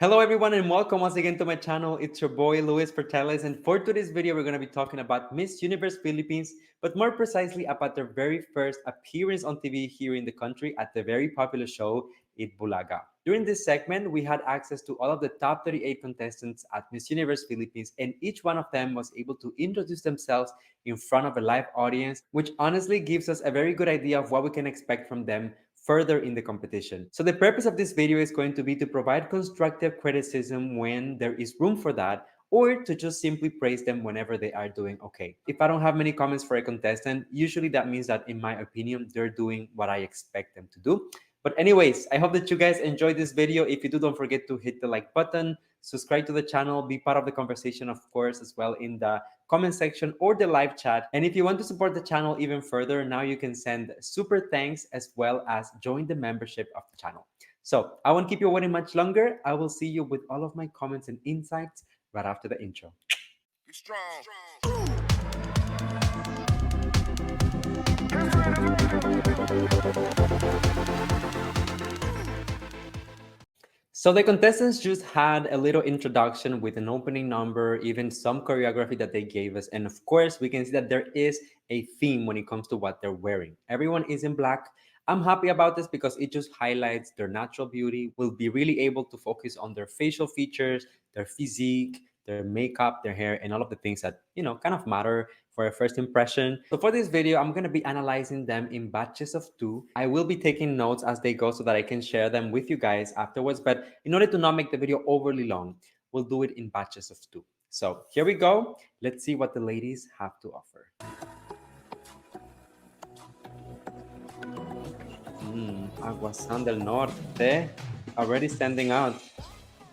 Hello everyone and welcome once again to my channel. It's your boy Luis Portelles, and for today's video we're going to be talking about Miss Universe Philippines, but more precisely about their very first appearance on TV here in the country at the very popular show Eat Bulaga. During this segment, we had access to all of the top 38 contestants at Miss Universe Philippines, and each one of them was able to introduce themselves in front of a live audience, which honestly gives us a very good idea of what we can expect from them further in the competition. So the purpose of this video is going to be to provide constructive criticism when there is room for that, or to just simply praise them whenever they are doing okay. If I don't have many comments for a contestant, usually that means that in my opinion, they're doing what I expect them to do. But anyways, I hope that you guys enjoyed this video. If you do, don't forget to hit the like button, subscribe to the channel, be part of the conversation, of course, as well in the comment section or the live chat. And if you want to support the channel even further, now you can send super thanks as well as join the membership of the channel. So I won't keep you waiting much longer. I will see you with all of my comments and insights right after the intro. You strong. So the contestants just had a little introduction with an opening number, even some choreography that they gave us. And of course, we can see that there is a theme when it comes to what they're wearing. Everyone is in black. I'm happy about this because it just highlights their natural beauty. We'll be really able to focus on their facial features, their physique, their makeup, their hair, and all of the things that, kind of matter for a first impression. So for this video, I'm going to be analyzing them in batches of two. I will be taking notes as they go so that I can share them with you guys afterwards. But in order to not make the video overly long, we'll do it in batches of two. So here we go. Let's see what the ladies have to offer. Agusan del Norte, already standing out.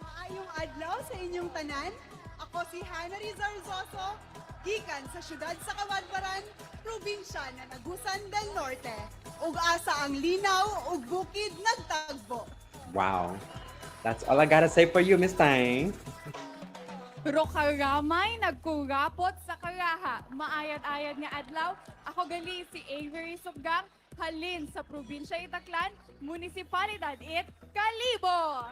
Maayong adlaw sa inyong tanan. Ako si Hannah Rizarzoso, gikan sa syudad sa Kawadbaran, probinsya ng Agusan del Norte. Ug asa ang linaw ug bukid nagtagbo. Wow. That's all I gotta say for you, Miss Tang. Pero karamay nagkurapot sa karaha. Maayad-ayad nga adlaw. Ako gali si Avery Subgang, halin sa probinsya Aklan, munisipalidad Kalibo.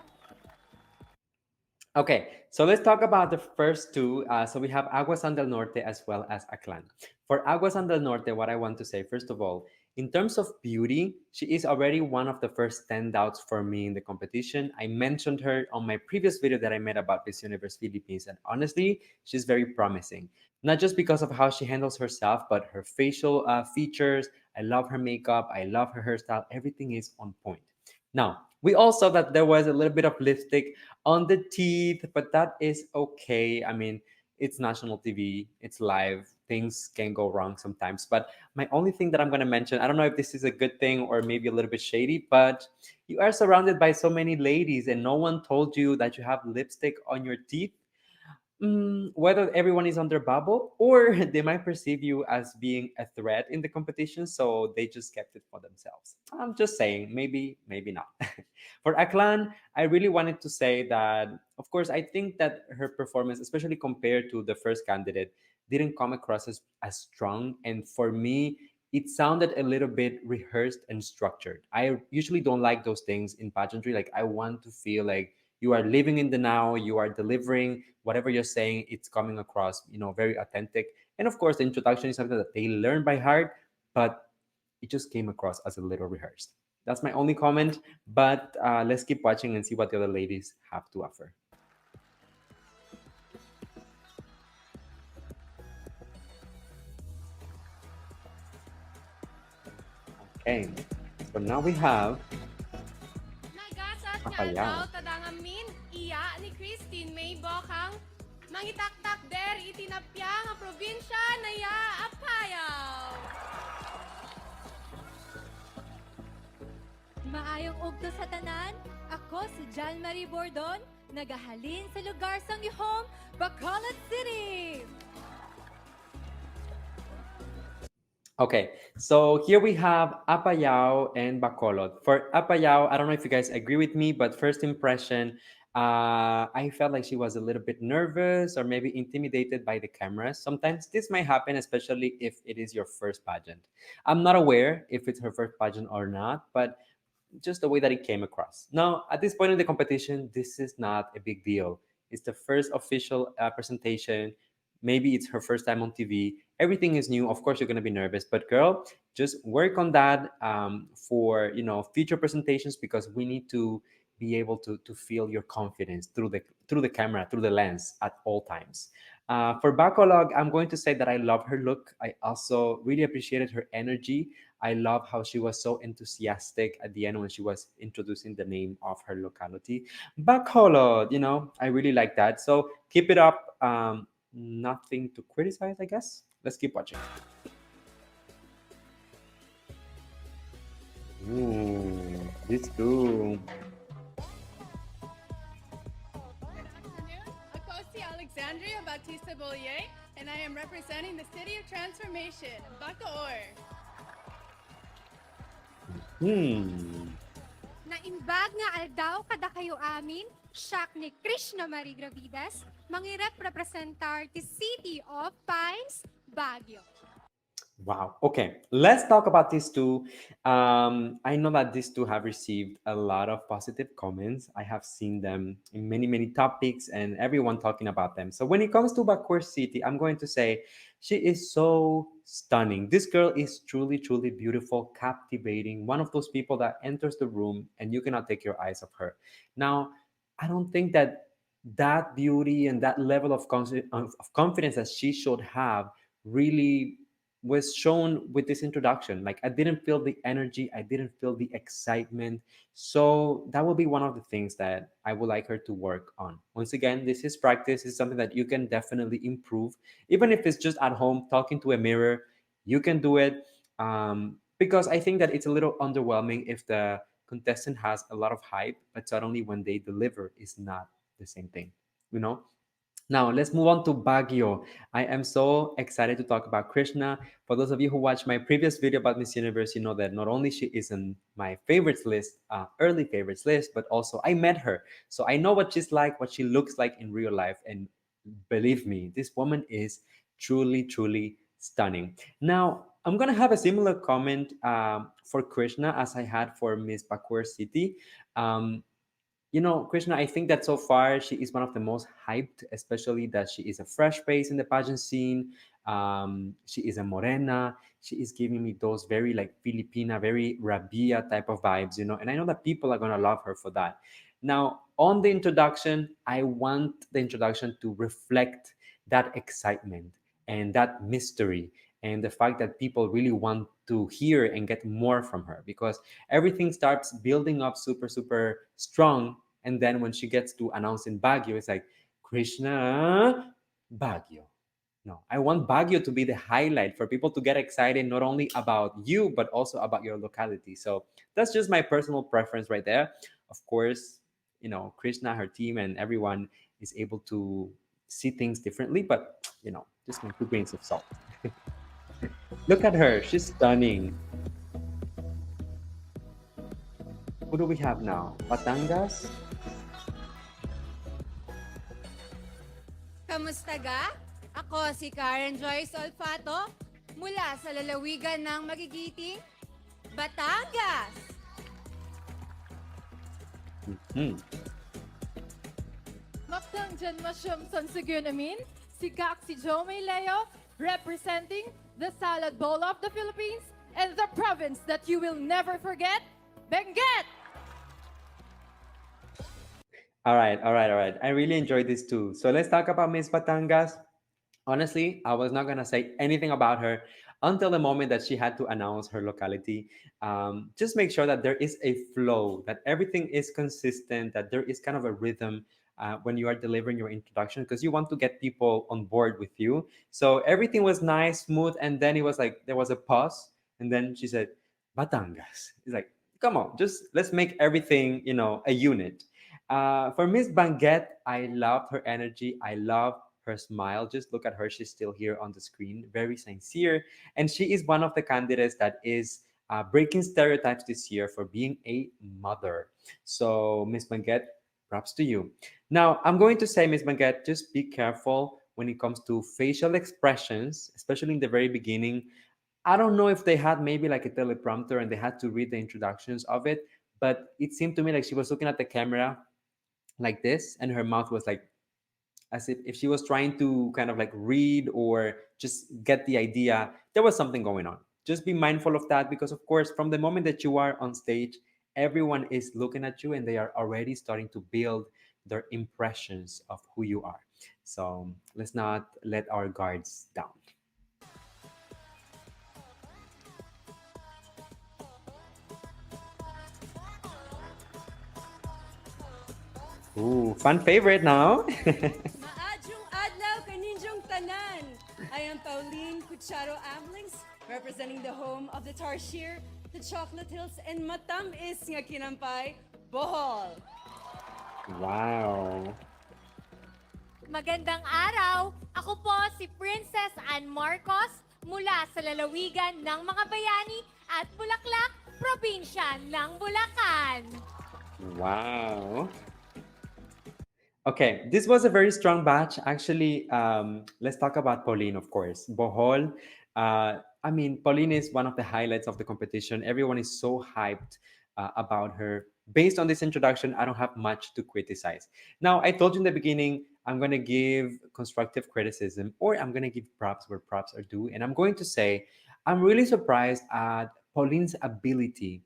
Okay, so let's talk about the first two. So we have Aguasan del Norte as well as Aklan. For Aguasan del Norte, what I want to say, first of all, in terms of beauty, she is already one of the first standouts for me in the competition. I mentioned her on my previous video that I made about Miss Universe Philippines, and honestly, she's very promising. Not just because of how she handles herself, but her facial features. I love her makeup. I love her hairstyle. Everything is on point. Now, we all saw that there was a little bit of lipstick on the teeth, but that is okay. I mean, it's national TV, it's live, things can go wrong sometimes. But my only thing that I'm going to mention, I don't know if this is a good thing or maybe a little bit shady, but you are surrounded by so many ladies and no one told you that you have lipstick on your teeth. Whether everyone is on their bubble or they might perceive you as being a threat in the competition, so they just kept it for themselves. I'm just saying, maybe not. For Aklan, I really wanted to say that, of course, I think that her performance, especially compared to the first candidate, didn't come across as strong. And for me, it sounded a little bit rehearsed and structured. I usually don't like those things in pageantry. Like, I want to feel like you are living in the now, you are delivering whatever you're saying, it's coming across, very authentic. And of course, the introduction is something that they learn by heart, but it just came across as a little rehearsed. That's my only comment, but let's keep watching and see what the other ladies have to offer. Okay, so now we have Nagasat nga Apayao. daw tadangamin iya ni Christine May Bokang mangitaktak der itinapya nga probinsya na ya Apayao. Maayong ugto sa tanan, ako si Jan Marie Bordon, nagahalin sa lugar sang ihong Bacolod City. Okay, so here we have Apayao and Bacolod. For Apayao, I don't know if you guys agree with me, but first impression, I felt like she was a little bit nervous or maybe intimidated by the cameras. Sometimes this might happen, especially if it is your first pageant. I'm not aware if it's her first pageant or not, but just the way that it came across. Now, at this point in the competition, this is not a big deal. It's the first official presentation. Maybe it's her first time on TV. Everything is new. Of course, you're gonna be nervous, but girl, just work on that for future presentations, because we need to be able to feel your confidence through the camera, through the lens at all times. For Bacolod, I'm going to say that I love her look. I also really appreciated her energy. I love how she was so enthusiastic at the end when she was introducing the name of her locality. Bacolod, I really like that. So keep it up. Nothing to criticize, I guess. Let's keep watching. Ooh, this too. Afternoon. Ako si Alexandria Bautista Bollier, and I am representing the City of Transformation, Bacoor. Naimbag nga aldaw kada kayo amin, siya ni Krishna Marie Gravidas, mangirap representar the City of Pines, Baguio. Wow. Okay, let's talk about these two. I know that these two have received a lot of positive comments. I have seen them in many, many topics and everyone talking about them. So when it comes to Bacoor City, I'm going to say she is so stunning. This girl is truly, truly beautiful, captivating. One of those people that enters the room and you cannot take your eyes off her. Now, I don't think that beauty and that level of confidence that she should have really was shown with this introduction. Like, I didn't feel the energy, I didn't feel the excitement. So that will be one of the things that I would like her to work on. Once again, this is practice. It's something that you can definitely improve, even if it's just at home talking to a mirror. You can do it, because I think that it's a little underwhelming if the contestant has a lot of hype, but suddenly when they deliver, is not the same thing. You know, now, let's move on to Baguio. I am so excited to talk about Krishna. For those of you who watched my previous video about Miss Universe, you know that not only she is in my favorites list, early favorites list, but also I met her. So I know what she's like, what she looks like in real life. And believe me, this woman is truly, truly stunning. Now, I'm going to have a similar comment for Krishna as I had for Miss Bacoor City. Um, Krishna, I think that so far she is one of the most hyped, especially that she is a fresh face in the pageant scene. She is a morena. She is giving me those very like Filipina, very Rabia type of vibes, and I know that people are gonna love her for that. Now, on the introduction, I want the introduction to reflect that excitement and that mystery and the fact that people really want to hear and get more from her, because everything starts building up super, super strong. And then when she gets to announcing Baguio, it's like, Krishna, Baguio. No, I want Baguio to be the highlight for people to get excited, not only about you, but also about your locality. So that's just my personal preference right there. Of course, Krishna, her team, and everyone is able to see things differently, but, just my 2 grains of salt. Look at her. She's stunning. Who do we have now? Batangas? Kamusta ga? Ako si Karen Joyce Olfato mula sa lalawigan ng magigiting Batangas. Hmm. Maktang dyan masyam Sansugun Amin, si Gak si Joe Leo, representing the salad bowl of the Philippines and the province that you will never forget, Benguet! All right, all right, all right. I really enjoyed this too. So let's talk about Miss Batangas. Honestly, I was not gonna say anything about her until the moment that she had to announce her locality. Just make sure that there is a flow, that everything is consistent, that there is kind of a rhythm when you are delivering your introduction, because you want to get people on board with you. So everything was nice, smooth, and then it was like there was a pause, and then she said, "Batangas." It's like, come on, just let's make everything a unit. For Miss Banget, I loved her energy. I love her smile. Just look at her. She's still here on the screen, very sincere. And she is one of the candidates that is breaking stereotypes this year for being a mother. So, Miss Banget, props to you. Now, I'm going to say, Miss Banget, just be careful when it comes to facial expressions, especially in the very beginning. I don't know if they had maybe like a teleprompter and they had to read the introductions of it, but it seemed to me like she was looking at the camera like this, and her mouth was like as if she was trying to kind of like read or just get the idea. There was something going on. Just be mindful of that, because of course from the moment that you are on stage, everyone is looking at you and they are already starting to build their impressions of who you are. So let's not let our guards down. Ooh, fun favorite now. Maadjong adlaw kaninyong tanan. I am Pauline Cucharo Amblings, representing the home of the Tarsier, the Chocolate Hills, and matamis nga kinampay, Bohol. Wow. Magandang araw! Ako po si Princess Ann Marcos mula sa lalawigan ng mga bayani at Bulaklak, probinsya ng Bulacan. Wow. Okay, this was a very strong batch. Actually, let's talk about Pauline, of course. Bohol. I mean, Pauline is one of the highlights of the competition. Everyone is so hyped about her. Based on this introduction, I don't have much to criticize. Now, I told you in the beginning, I'm going to give constructive criticism, or I'm going to give props where props are due. And I'm going to say, I'm really surprised at Pauline's ability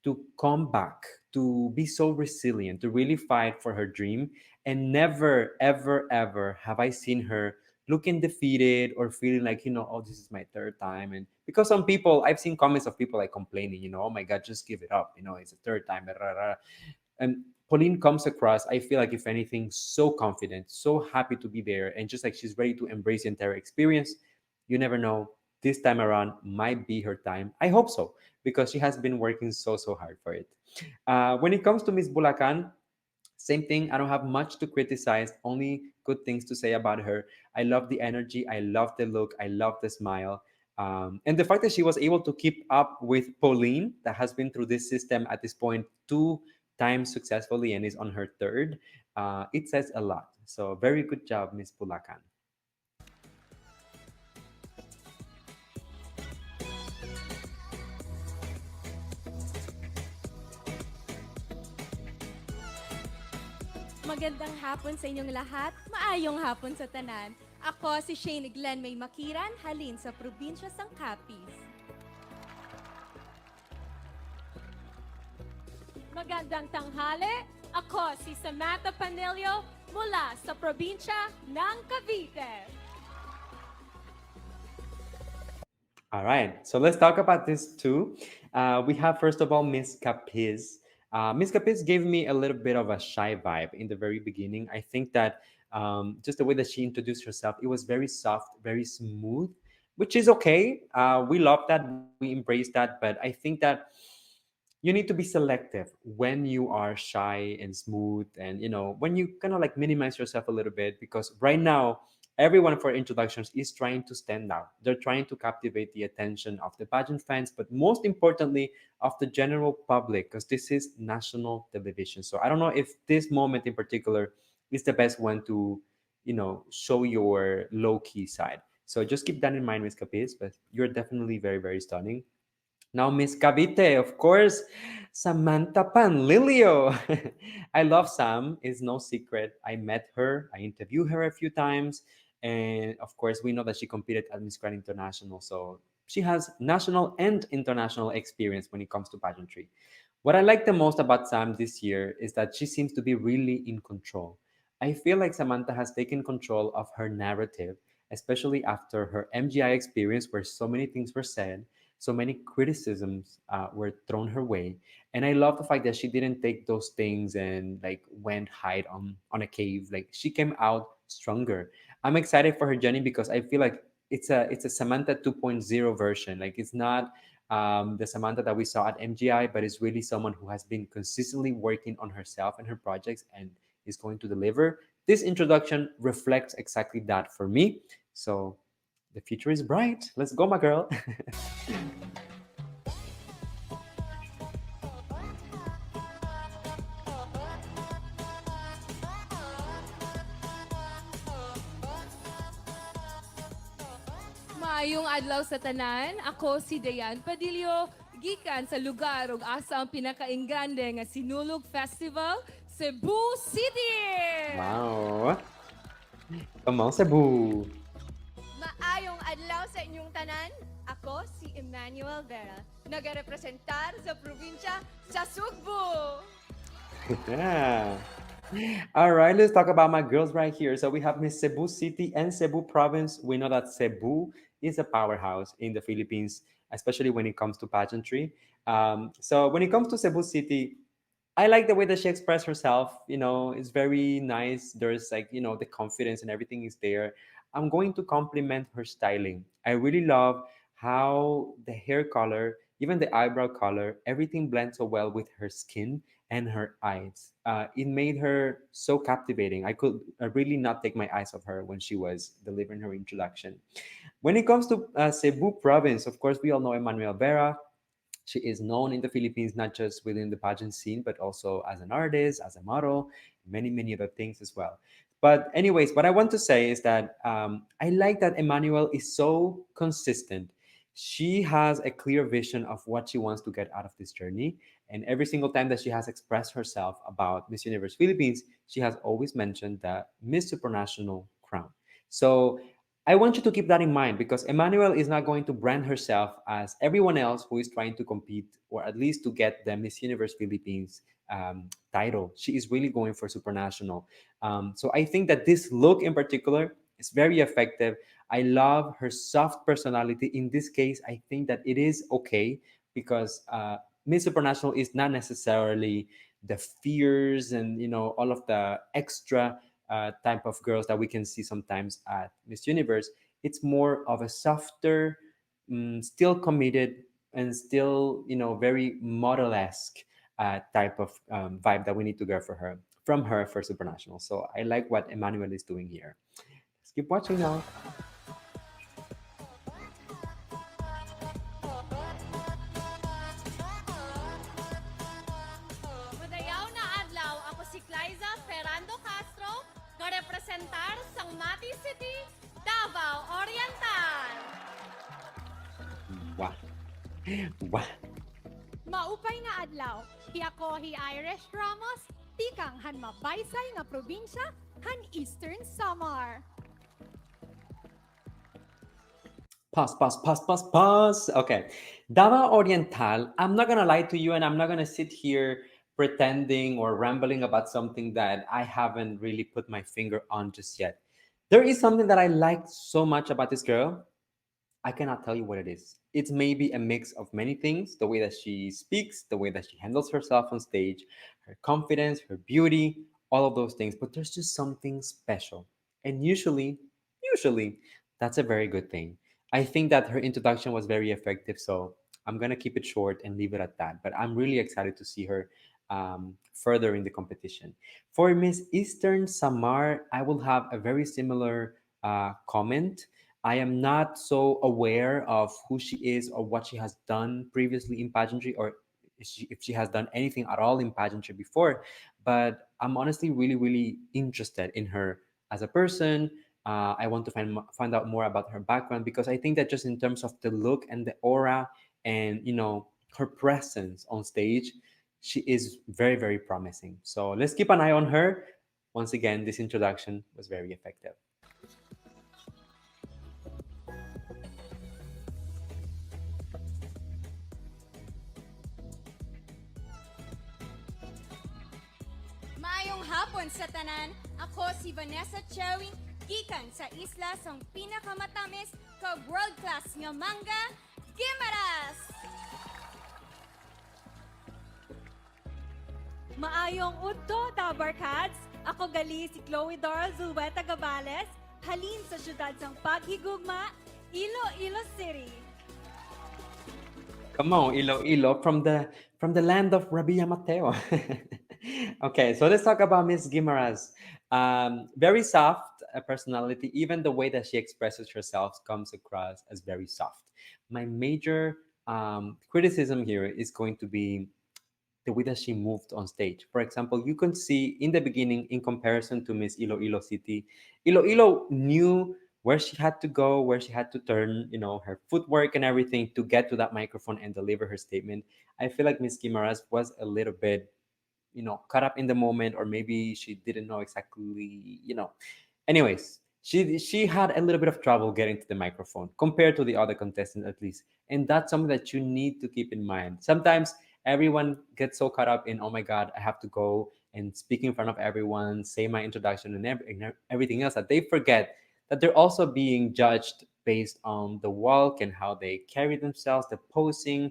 to come back, to be so resilient, to really fight for her dream. And never, ever, ever have I seen her looking defeated or feeling like, oh, this is my third time. And because some people, I've seen comments of people like complaining, oh my God, just give it up. It's a third time. Rah, rah, rah. And Pauline comes across, I feel like, if anything, so confident, so happy to be there, and just like she's ready to embrace the entire experience. You never know. This time around might be her time. I hope so, because she has been working so, so hard for it. When it comes to Miss Bulacan, same thing. I don't have much to criticize, only good things to say about her. I love the energy. I love the look. I love the smile. And the fact that she was able to keep up with Pauline, that has been through this system at this point 2 times successfully and is on her third, it says a lot. So, very good job, Miss Bulacan. Magandang hapon sa inyong lahat. Maayong hapon sa tanan. Ako si Shane Glenn May Makiran, halin sa probinsya sang Capiz. Magandang tanghali. Ako si Samantha Panilio mula sa probinsya ng Cavite. All right, so let's talk about this too. We have, first of all, Miss Capiz. Miss Capiz gave me a little bit of a shy vibe in the very beginning. I think that just the way that she introduced herself, it was very soft, very smooth, which is okay. We love that, we embrace that, but I think that you need to be selective when you are shy and smooth, and when you kind of like minimize yourself a little bit, because right now everyone for introductions is trying to stand out. They're trying to captivate the attention of the pageant fans, but most importantly of the general public, because this is national television. So I don't know if this moment in particular is the best one to show your low-key side. So just keep that in mind, Miss Capiz, but you're definitely very, very stunning. Now, Miss Cavite, of course, Samantha Panlilio. I love Sam, it's no secret. I met her, I interviewed her a few times, and of course, we know that she competed at Miss Grand International. So she has national and international experience when it comes to pageantry. What I like the most about Sam this year is that she seems to be really in control. I feel like Samantha has taken control of her narrative, especially after her MGI experience, where so many things were said, so many criticisms were thrown her way. And I love the fact that she didn't take those things and like went hide on a cave. Like, she came out stronger. I'm excited for her journey, because I feel like it's a Samantha 2.0 version. Like, it's not the Samantha that we saw at MGI, but it's really someone who has been consistently working on herself and her projects and is going to deliver. This introduction reflects exactly that for me. So the future is bright. Let's go, my girl. Maayong adlaw sa tanan. Ako si Dayan Padillo gikan sa lugar ug asa ang pinakaingrande nga Sinulog Festival, Cebu City. Wow. Come on, Cebu. Maayong adlaw sa inyong tanan. Ako si Emmanuel Vera, nagarepresentar sa probinsya sa Sugbo. Yeah. All right, let's talk about my girls right here. So we have Miss Cebu City and Cebu Province. We know that Cebu is a powerhouse in the Philippines, especially when it comes to pageantry. So when it comes to Cebu City, I like the way that she expressed herself. It's very nice. There's like, the confidence and everything is there. I'm going to compliment her styling. I really love how the hair color, even the eyebrow color, everything blends so well with her skin and her eyes. It made her so captivating. I could really not take my eyes off her when she was delivering her introduction. When it comes to Cebu province, of course, we all know Emmanuel Vera. She is known in the Philippines not just within the pageant scene, but also as an artist, as a model, many, many other things as well. But, anyways, what I want to say is that I like that Emmanuel is so consistent. She has a clear vision of what she wants to get out of this journey. And every single time that she has expressed herself about Miss Universe Philippines, she has always mentioned the Miss Supranational crown. So I want you to keep that in mind because Emmanuel is not going to brand herself as everyone else who is trying to compete or at least to get the Miss Universe Philippines title. She is really going for supranational. So I think that this look in particular is very effective. I love her soft personality. In this case, I think that it is okay because Miss Supranational is not necessarily the fears and all of the extra type of girls that we can see sometimes at Miss Universe. It's more of a softer, still committed, and still very model-esque type of vibe that we need to get for her from her for Supernational. So I like what Emmanuel is doing here. Let's keep watching now. Madayaw na adlaw, ako si Cliza Ferrando Castro, representar sang Mati City, Davao Oriental. Wow. Wow. Maupay nga adlaw. Ako hi Irish Ramos, tikang han mabaysay nga probinsya, han Eastern Samar. Pause, pause, pause, pause, pause. Okay. Davao Oriental, I'm not going to lie to you and I'm not going to sit here pretending or rambling about something that I haven't really put my finger on just yet. There is something that I like so much about this girl. I cannot tell you what it is. It's maybe a mix of many things, the way that she speaks, the way that she handles herself on stage, her confidence, her beauty, all of those things. But there's just something special. And usually, that's a very good thing. I think that her introduction was very effective. So I'm going to keep it short and leave it at that. But I'm really excited to see her further in the competition. For Miss Eastern Samar, I will have a very similar comment. I am not so aware of who she is or what she has done previously in pageantry or if she has done anything at all in pageantry before. But I'm honestly really, really interested in her as a person. I want to find out more about her background because I think that just in terms of the look and the aura and her presence on stage, she is very, very promising. So let's keep an eye on her. Once again, this introduction was very effective. Maayong hapon sa tanan. Ako si Vanessa Chewing, gikan sa isla sang pinakamatamis ka world-class nga mangga, Guimaras! Maayong udto, Tabarkads. Ako gali si Chloe Doral Zulweta Gabales, halin sa syudad sang Paghigugma, Iloilo City. Come on, Iloilo from the land of Rabia Mateo. Okay, so let's talk about Miss Guimaras. Very soft personality. Even the way that she expresses herself comes across as very soft. My major criticism here is going to be the way that she moved on stage. For example, you can see in the beginning, in comparison to Miss Iloilo City, Iloilo knew where she had to go, where she had to turn, her footwork and everything to get to that microphone and deliver her statement. I feel like Miss Guimaras was a little bit, caught up in the moment, or maybe she didn't know exactly. Anyways, she had a little bit of trouble getting to the microphone compared to the other contestants, at least, and that's something that you need to keep in mind. Sometimes everyone gets so caught up in, oh my god, I have to go and speak in front of everyone, say my introduction and everything else, that they forget that they're also being judged based on the walk and how they carry themselves, the posing,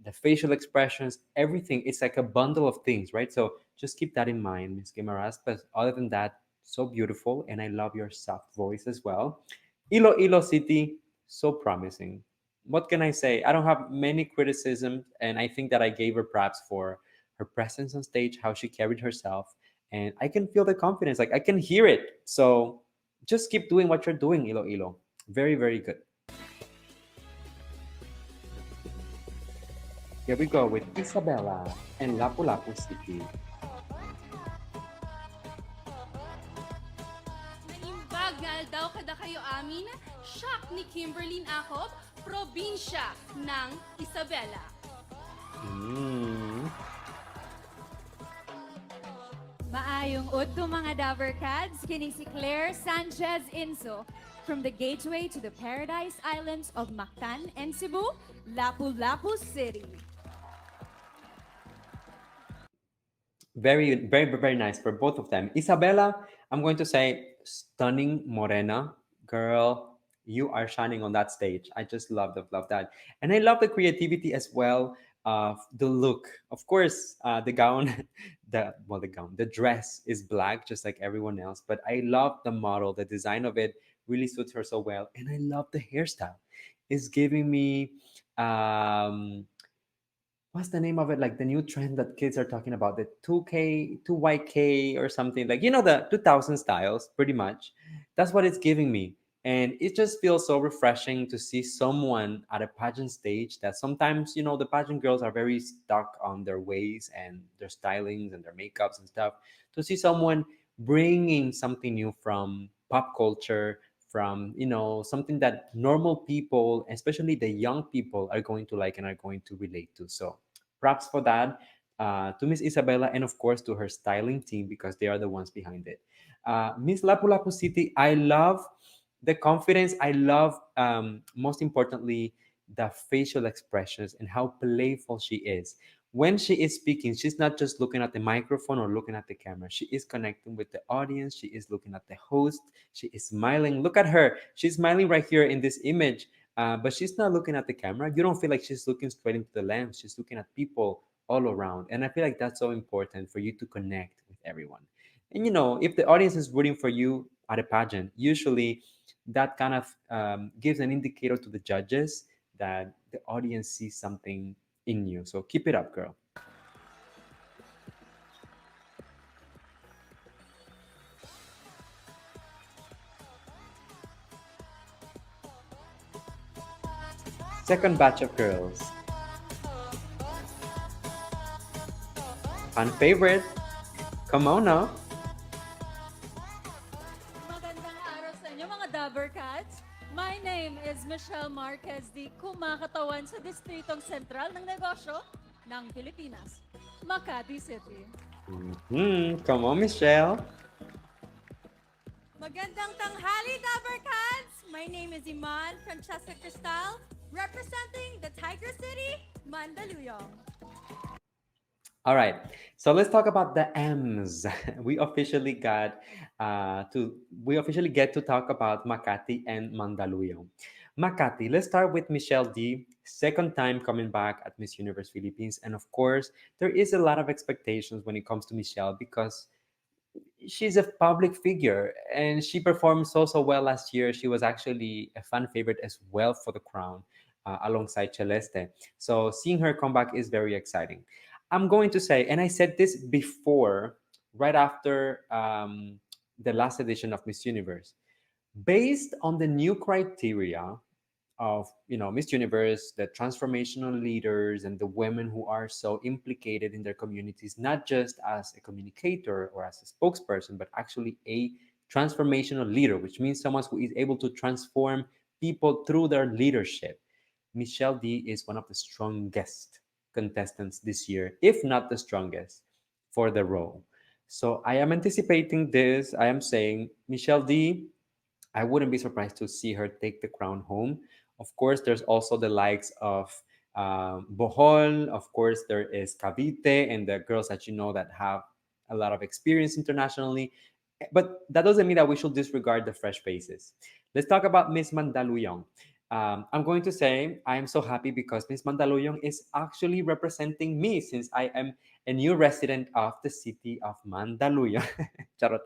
the facial expressions, everything. It's like a bundle of things, right? So just keep that in mind, Miss Guimaras. But other than that, so beautiful, and I love your soft voice as well. Iloilo City, so promising. What can I say? I don't have many criticisms, and I think that I gave her props for her presence on stage, how she carried herself, and I can feel the confidence. Like I can hear it. So just keep doing what you're doing, Iloilo. Very, very good. Here we go with Isabela and Lapu-Lapu City. Naimbag nga daw kada kayo amin, shock ni Kimberlyn Acob, probinsya ng Isabela. Mm. Maayong udto mga Dabarkads, kini si Claire Sanchez Inso. From the gateway to the paradise islands of Mactan and Cebu, Lapu-Lapu City. Very, very, very nice for both of them. Isabela, I'm going to say stunning morena girl. You are shining on that stage. I just love that, and I love the creativity as well. The look, of course, the gown, the dress is black, just like everyone else. But I love the model, the design of it really suits her so well, and I love the hairstyle. It's giving me what's the name of it? Like the new trend that kids are talking about, the 2K, 2YK or something, like, the 2000 styles, pretty much. That's what it's giving me. And it just feels so refreshing to see someone at a pageant stage that sometimes, the pageant girls are very stuck on their ways and their stylings and their makeups and stuff. To see someone bringing something new from pop culture, from something that normal people, especially the young people, are going to like and are going to relate to. So props for that, to Miss Isabela, and of course to her styling team, because they are the ones behind it. Miss Lapu-Lapu City, I love the confidence. I love, most importantly, the facial expressions and how playful she is. When she is speaking, she's not just looking at the microphone or looking at the camera. She is connecting with the audience. She is looking at the host. She is smiling. Look at her. She's smiling right here in this image, but she's not looking at the camera. You don't feel like she's looking straight into the lens. She's looking at people all around. And I feel like that's so important for you to connect with everyone. And if the audience is rooting for you at a pageant, usually that kind of, gives an indicator to the judges that the audience sees something in you. So keep it up, girl. Second batch of girls. Fan favorite. Come on now. Magandang araw sa inyo mga Dabarkads. My name is Michelle Marquez, di kumakatawan sa Distritong Sentral ng Negosyo ng Pilipinas, Makati City. Come on, Michelle. Magandang tanghali, Dabarkads! My name is Iman Francesca Cristal, representing the Tiger City, Mandaluyong. All right, so let's talk about the M's. We officially get to talk about Makati and Mandaluyong. Makati, let's start with Michelle D. Second time coming back at Miss Universe Philippines, and of course, there is a lot of expectations when it comes to Michelle because she's a public figure and she performed so well last year. She was actually a fan favorite as well for the crown, alongside Celeste. So seeing her come back is very exciting. I'm going to say, and I said this before, right after, the last edition of Miss Universe, based on the new criteria of Miss Universe, the transformational leaders and the women who are so implicated in their communities, not just as a communicator or as a spokesperson, but actually a transformational leader, which means someone who is able to transform people through their leadership. Michelle D is one of the strongest contestants this year, if not the strongest, for the role. So I am anticipating this. I am saying, Michelle D, I wouldn't be surprised to see her take the crown home. Of course, there's also the likes of Bohol. Of course, there is Cavite and the girls that you know that have a lot of experience internationally. But that doesn't mean that we should disregard the fresh faces. Let's talk about Miss Mandaluyong. I'm going to say I am so happy because Miss Mandaluyong is actually representing me since I am a new resident of the city of Mandaluyong. Charot.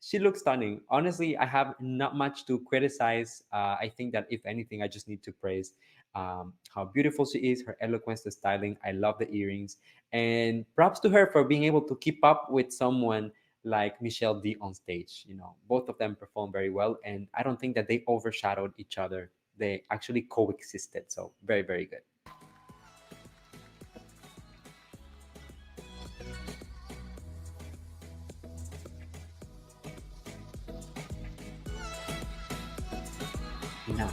She looks stunning. Honestly, I have not much to criticize. I think that if anything, I just need to praise how beautiful she is, her eloquence, the styling. I love the earrings. And props to her for being able to keep up with someone like Michelle D on stage. You know, both of them perform very well. And I don't think that they overshadowed each other. They actually coexisted. So very, very good. Now,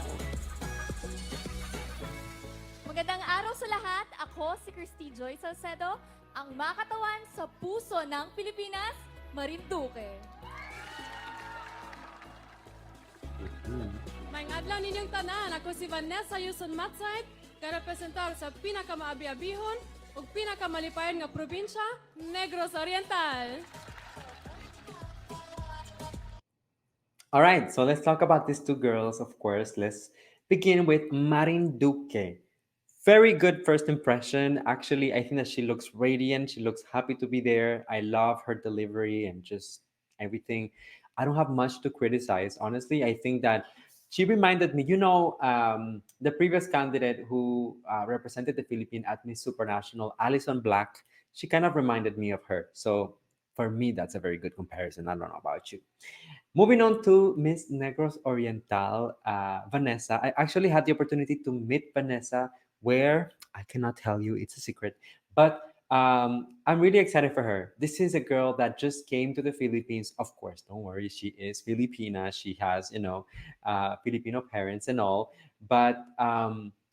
Magandang araw sa lahat. Ako si Christy Joy Salcedo, ang makatawan sa puso ng Pilipinas, Marinduque. May adlaw ninyong tanan, ako si Vanessa Yuson Matsayt, karepresentar sa pinakamaabi-abihon ug pinakamalipayon nga probinsya, Negros Oriental. all right, so let's talk about these two girls, of course. Let's begin with Marinduque. Very good first impression. Actually, I think that she looks radiant. She looks happy to be there. I love her delivery and just everything. I don't have much to criticize, honestly. I think that she reminded me, the previous candidate who represented the Philippines at Miss Supranational, Alison Black, she kind of reminded me of her. So for me, that's a very good comparison. I don't know about you. Moving on to Miss Negros Oriental, Vanessa. I actually had the opportunity to meet Vanessa where I cannot tell you, it's a secret. But I'm really excited for her. This is a girl that just came to the Philippines. Of course, don't worry, she is Filipina. She has, Filipino parents and all. But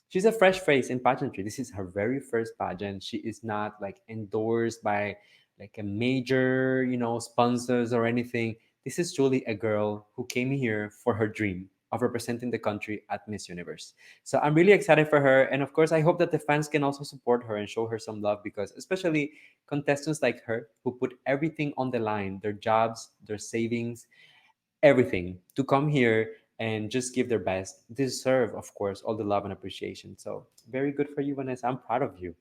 she's a fresh face in pageantry. This is her very first pageant. She is not like endorsed by like a major, sponsors or anything. This is truly a girl who came here for her dream of representing the country at Miss Universe. So I'm really excited for her. And of course, I hope that the fans can also support her and show her some love because, especially contestants like her who put everything on the line, their jobs, their savings, everything to come here and just give their best, deserve, of course, all the love and appreciation. So very good for you, Vanessa. I'm proud of you.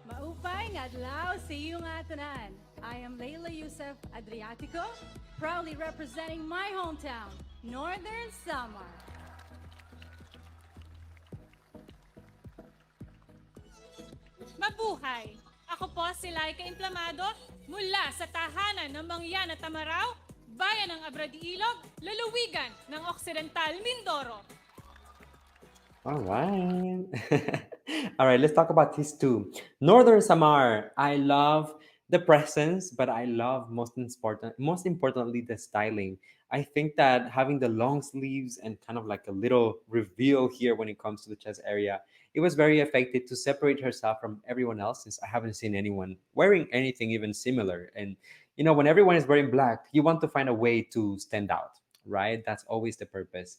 Maupay nga adlaw sa iyo nga tanan. I am Layla Yusef Adriatico, proudly representing my hometown, Northern Samar. Mabuhay! Ako po si Laika Implamado mula sa tahanan ng Mangyan at Tamaraw, bayan ng Abradi-Ilog, lalawigan ng Occidental Mindoro. All right. All right, let's talk about these two. Northern Samar. I love the presence, but I love most importantly, the styling. I think that having the long sleeves and kind of like a little reveal here when it comes to the chest area, it was very effective to separate herself from everyone else since I haven't seen anyone wearing anything even similar. And when everyone is wearing black, you want to find a way to stand out, right? That's always the purpose.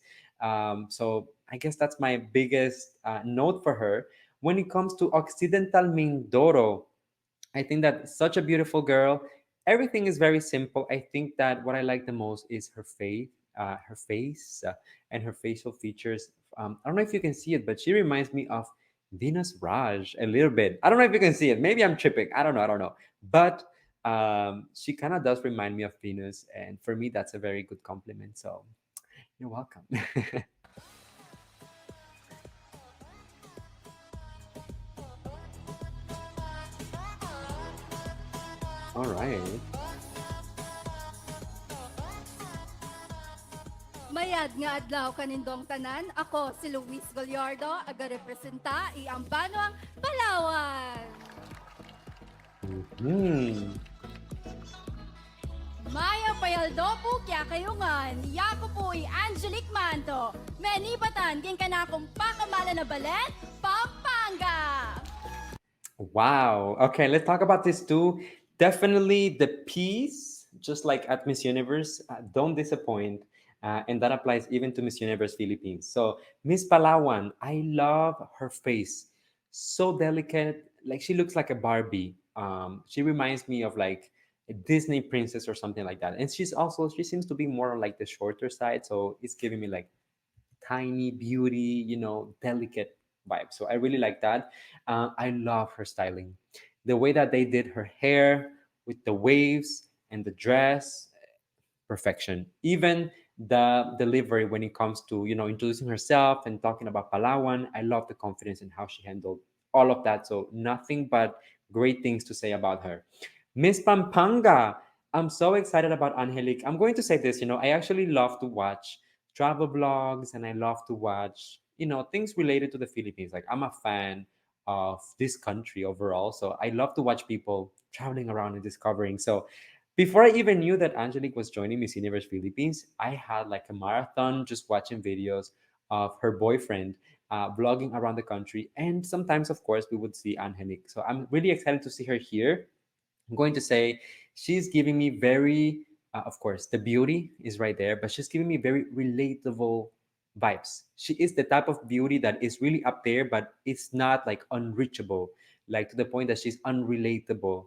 So I guess that's my biggest note for her. When it comes to Occidental Mindoro, I think that such a beautiful girl. Everything is very simple. I think that what I like the most is her face, and her facial features. I don't know if you can see it, but she reminds me of Venus Raj a little bit. I don't know if you can see it. Maybe I'm tripping. I don't know. But she kind of does remind me of Venus, and for me, that's a very good compliment. So you're welcome. All right. Mayad nga adlaw kanindong tanan, ako si Luis Gallardo, aga-representa iyang banwang Palawan. Hmm. Maya payaldo po kya kayungan, yako po Angelique Manto. Menibatan ging kanakong pakamala na balen, Pampanga. Wow. Okay, let's talk about this too. Definitely the peace, just like at Miss Universe, don't disappoint. And that applies even to Miss Universe Philippines. So, Miss Palawan, I love her face. So delicate. Like, she looks like a Barbie. She reminds me of like a Disney princess or something like that. And she seems to be more on like the shorter side. So, it's giving me like tiny beauty, delicate vibe. So I really like that. I love her styling. The way that they did her hair with the waves and the dress, perfection. Even the delivery when it comes to, introducing herself and talking about Palawan, I love the confidence and how she handled all of that. So nothing but great things to say about her. Miss Pampanga, I'm so excited about Angelique. I'm going to say this, I actually love to watch travel blogs and I love to watch, things related to the Philippines. Like I'm a fan of this country overall. So I love to watch people traveling around and discovering. So before I even knew that Angelique was joining Miss Universe Philippines, I had like a marathon just watching videos of her boyfriend vlogging around the country. And sometimes, of course, we would see Angelique. So I'm really excited to see her here. I'm going to say she's giving me very, of course, the beauty is right there, but she's giving me very relatable vibes. She is the type of beauty that is really up there, but it's not like unreachable, like to the point that she's unrelatable.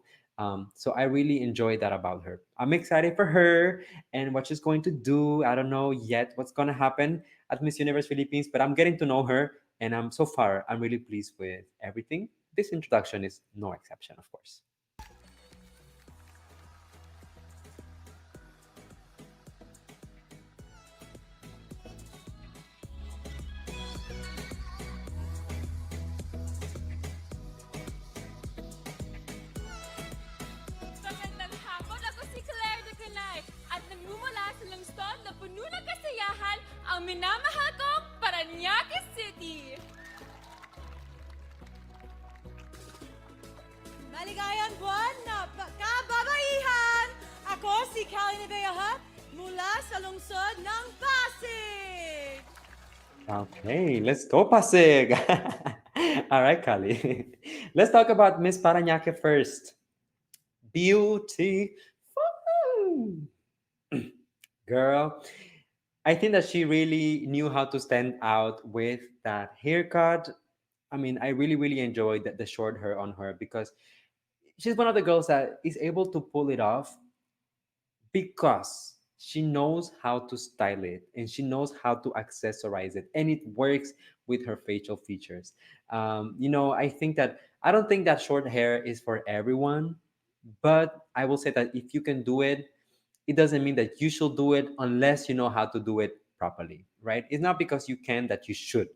So I really enjoy that about her. I'm excited for her and what she's going to do. I don't know yet what's going to happen at Miss Universe Philippines, but I'm getting to know her, and so far I'm really pleased with everything. This introduction is no exception, of course. Magandang hapon, ako si Claire de Canay at nagmumula sa lungsod na puno ng kasiyahan ang minamahal kong Paranaque City. Maligayang buwan na kababaihan! Ako si Callie Neveaha mula sa lungsod ng Pasig! Okay, let's go, Pasig. All right, Kali. Let's talk about Miss Paranaque first. Beauty. Girl, I think that she really knew how to stand out with that haircut. I mean, I really, really enjoyed the short hair on her because she's one of the girls that is able to pull it off because she knows how to style it and she knows how to accessorize it and it works with her facial features. I don't think that short hair is for everyone, but I will say that if you can do it, it doesn't mean that you should do it unless you know how to do it properly, right? It's not because you can that you should.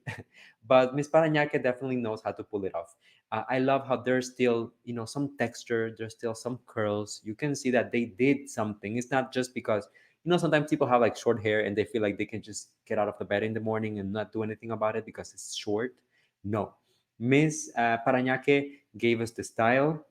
But Miss Paranaque definitely knows how to pull it off. I love how there's still, some texture, there's still some curls. You can see that they did something. It's not just because, sometimes people have like short hair and they feel like they can just get out of the bed in the morning and not do anything about it because it's short. No. Miss Paranaque gave us the style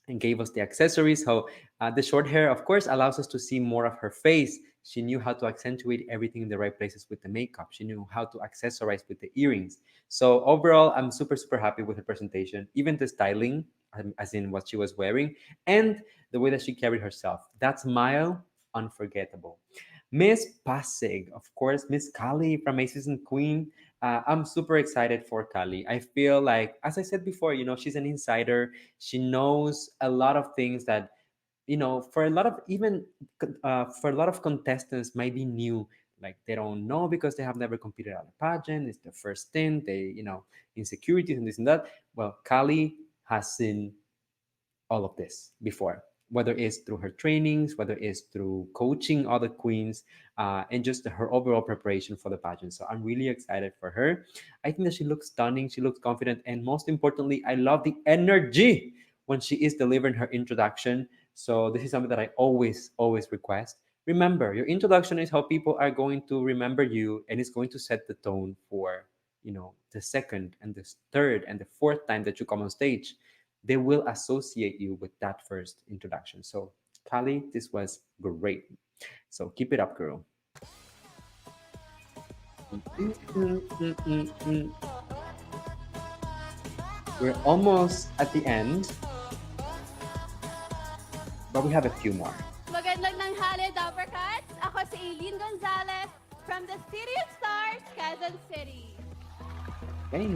and gave us the accessories. So the short hair, of course, allows us to see more of her face. She knew how to accentuate everything in the right places with the makeup. She knew how to accessorize with the earrings. So overall, I'm super, super happy with her presentation, even the styling, as in what she was wearing, and the way that she carried herself. That smile, unforgettable. Miss Pasig, of course, Miss Kali from Macy's and Queen. I'm super excited for Kali. I feel like, as I said before, she's an insider. She knows a lot of things that, for a lot of even for a lot of contestants might be new. Like they don't know because they have never competed at a pageant. It's the first thing. They, insecurities and this and that. Well, Kali has seen all of this before, whether it's through her trainings, whether it's through coaching other queens, and just her overall preparation for the pageant. So I'm really excited for her. I think that she looks stunning, she looks confident, and most importantly, I love the energy when she is delivering her introduction. So this is something that I always, always request. remember, your introduction is how people are going to remember you, and it's going to set the tone for, the second and the third and the fourth time that you come on stage. They will associate you with that first introduction. So, Kali, this was great. So keep it up, girl. Mm, mm, mm, mm, mm. We're almost at the end, but we have a few more. Magandang tanghali, Dapper Cats! Ako si Eileen Gonzalez from the City of Stars, Quezon City. Okay.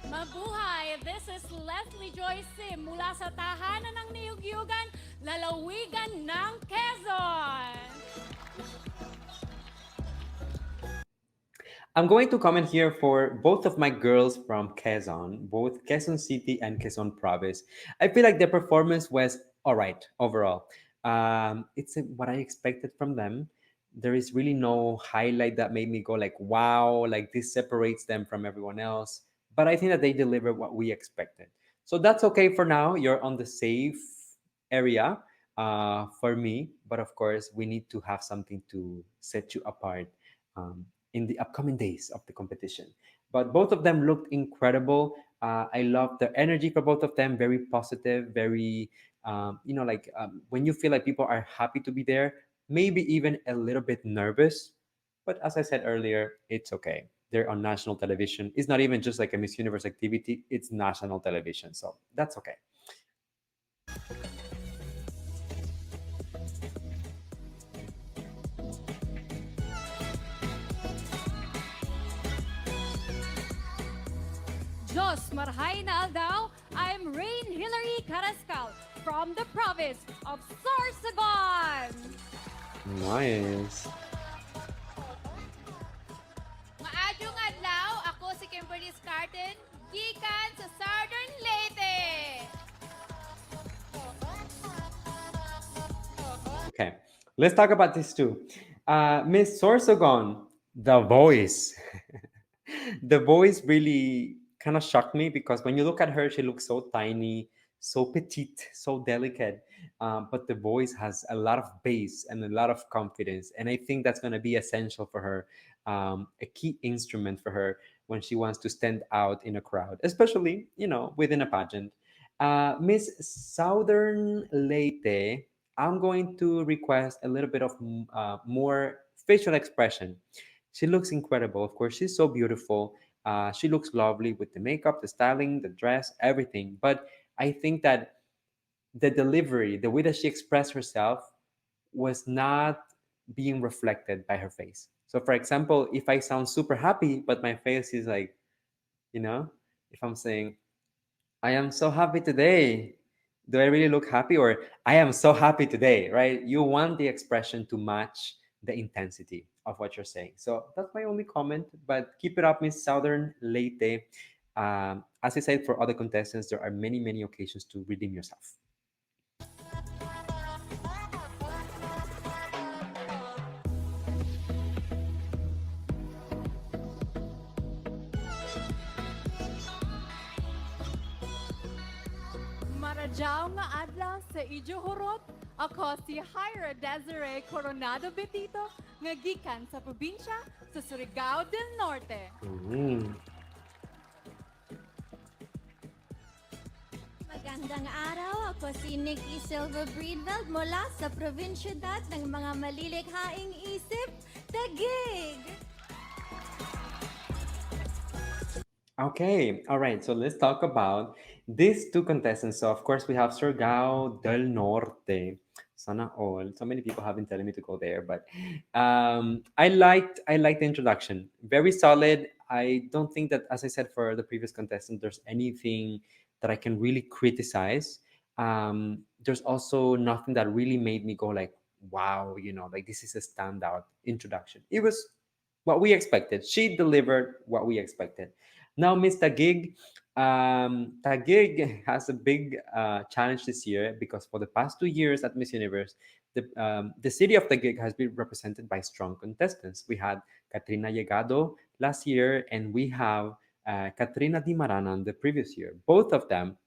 Mabuhay! This is Leslie Joy Sim mula sa tahanan ng Niyugyugan, lalawigan ng Quezon. I'm going to comment here for both of my girls from Quezon, both Quezon City and Quezon Province. I feel like their performance was all right overall. It's what I expected from them. There is really no highlight that made me go like, wow, like this separates them from everyone else. But I think that they delivered what we expected. So that's okay for now. You're on the safe area for me. But of course, we need to have something to set you apart. In the upcoming days of the competition. But both of them looked incredible. I love the energy for both of them, very positive, very, when you feel like people are happy to be there, maybe even a little bit nervous. But as I said earlier, it's okay. They're on national television. It's not even just like a Miss Universe activity, it's national television. So that's okay. Diyos marhay na aldaw, I'm Rain Hillary Carrascal from the province of Sorsogon. Nice. Maadong adlaw, ako si Kimberly Scarton, gikan sa Southern Leyte. Okay, let's talk about this too. Miss Sorsogon, the voice. The voice really kind of shocked me because when you look at her, she looks so tiny, so petite, so delicate. But the voice has a lot of bass and a lot of confidence. And I think that's going to be essential for her, a key instrument for her when she wants to stand out in a crowd, especially, within a pageant. Miss Southern Leyte, I'm going to request a little bit of more facial expression. She looks incredible. Of course, she's so beautiful. She looks lovely with the makeup, the styling, the dress, everything. But I think that the delivery, the way that she expressed herself, was not being reflected by her face. So, for example, if I sound super happy, but my face is like, if I'm saying, I am so happy today. Do I really look happy? Or I am so happy today, right? You want the expression to match the intensity of what you're saying. So that's my only comment. But keep it up, Miss Southern Leyte. As I said, for other contestants, there are many, many occasions to redeem yourself. Maradyaw nga adlaw sa Ijo Horot, ako si Hyra Desiree Coronado Betito, nga gikan sa probinsya sa Surigao del Norte. Magandang araw, ako si Nikki Silva Breedveld mula sa probinsyudad ng mga malilikhaing isip, Taguig. Okay, all right. So let's talk about these two contestants. So of course we have Siargao del Norte. Sana all. So many people have been telling me to go there, but I liked the introduction. Very solid. I don't think that, as I said for the previous contestant, there's anything that I can really criticize. There's also nothing that really made me go like, wow, like this is a standout introduction. It was what we expected. She delivered what we expected. Now, Miss Taguig, Taguig has a big challenge this year because for the past 2 years at Miss Universe, the city of Taguig has been represented by strong contestants. We had Katrina Llegado last year, and we have Katrina Di Maranan the previous year. Both of them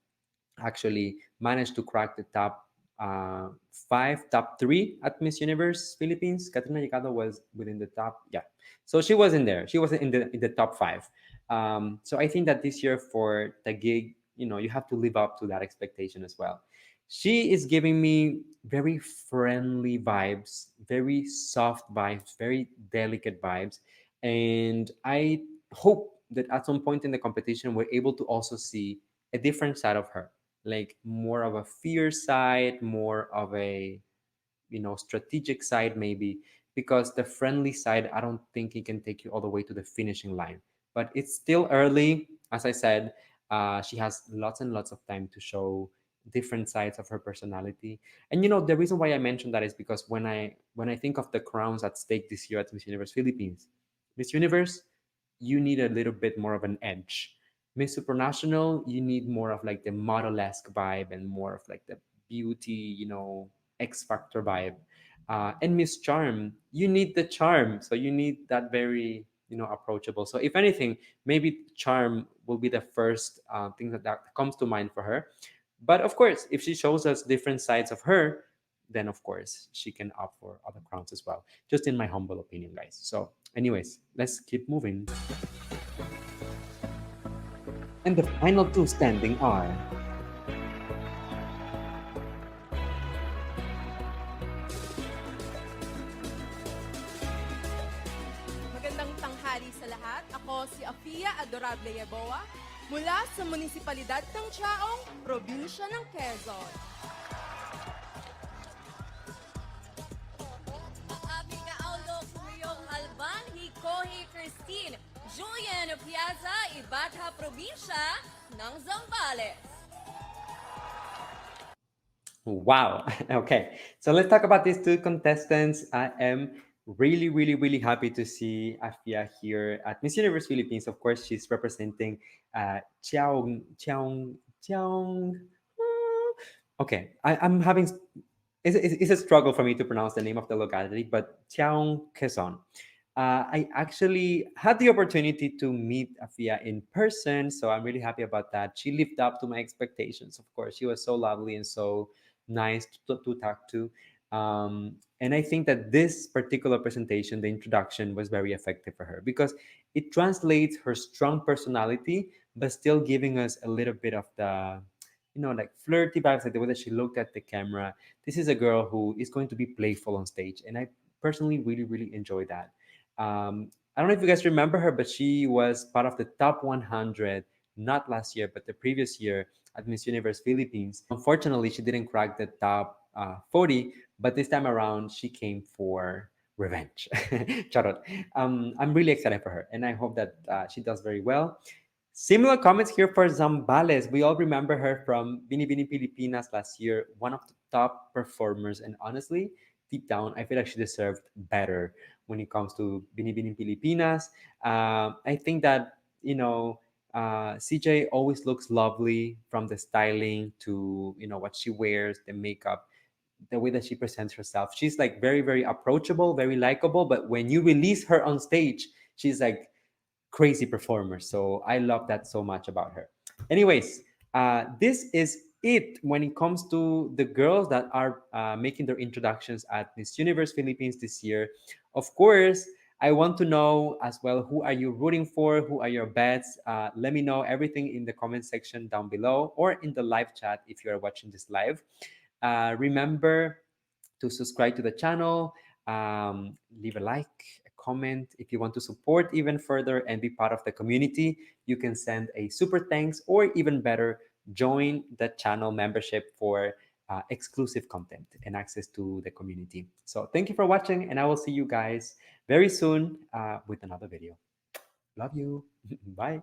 actually managed to crack the top 5 top 3 at Miss Universe Philippines. Katrina Yicado was within the top, yeah. So she was in there. She was in the top 5. So I think that this year for Taguig, you have to live up to that expectation as well. She is giving me very friendly vibes, very soft vibes, very delicate vibes, and I hope that at some point in the competition we're able to also see a different side of her, like more of a fierce side, more of a strategic side maybe, because the friendly side I don't think it can take you all the way to the finishing line. But it's still early. As I said, she has lots and lots of time to show different sides of her personality. And the reason why I mentioned that is because when I think of the crowns at stake this year at Miss Universe Philippines, Miss Universe, you need a little bit more of an edge. Miss Supranational, you need more of like the model-esque vibe and more of like the beauty, X Factor vibe. And Miss Charm, you need the charm. So you need that very, approachable. So if anything, maybe charm will be the first thing that comes to mind for her. But of course, if she shows us different sides of her, then of course she can opt for other crowns as well. Just in my humble opinion, guys. So, anyways, let's keep moving. And the final 2 standing are Magandang tanghali sa lahat. Ako si Afia Adorable Yaboa mula sa munisipalidad ng Tiaong, probinsya ng Quezon. Ang aming kaaulo kumiyong Alban, Hikohi Christine, Julian Piazza, Ibatha Probinsya ng Zambales. wow. Okay, so let's talk about these 2 contestants. I am really, really, really happy to see Afia here at Miss Universe Philippines. Of course, she's representing Tiaong. Okay, I'm having. It's a struggle for me to pronounce the name of the locality, but Tiaong, Quezon. I actually had the opportunity to meet Afia in person, so I'm really happy about that. She lived up to my expectations, of course. She was so lovely and so nice to talk to. And I think that this particular presentation, the introduction, was very effective for her because it translates her strong personality, but still giving us a little bit of the, like flirty vibes, like the way that she looked at the camera. This is a girl who is going to be playful on stage, and I personally really, really enjoy that. I don't know if you guys remember her, but she was part of the top 100, not last year, but the previous year at Miss Universe Philippines. Unfortunately, she didn't crack the top 40, but this time around, she came for revenge. Charot. I'm really excited for her, and I hope that she does very well. Similar comments here for Zambales. We all remember her from Binibini Pilipinas last year, one of the top performers. And honestly, deep down, I feel like she deserved better when it comes to Binibini Pilipinas. I think that, CJ always looks lovely from the styling to, what she wears, the makeup, the way that she presents herself. She's like very, very approachable, very likable. But when you release her on stage, she's like crazy performer. So I love that so much about her. Anyways, this is it when it comes to the girls that are making their introductions at Miss Universe Philippines this year. Of course, I want to know as well, who are you rooting for? Who are your bets? Let me know everything in the comment section down below or in the live chat if you are watching this live. Remember to subscribe to the channel, leave a like, a comment. If you want to support even further and be part of the community, you can send a super thanks, or even better, join the channel membership for exclusive content and access to the community. So thank you for watching, and I will see you guys very soon with another video. Love you. Bye.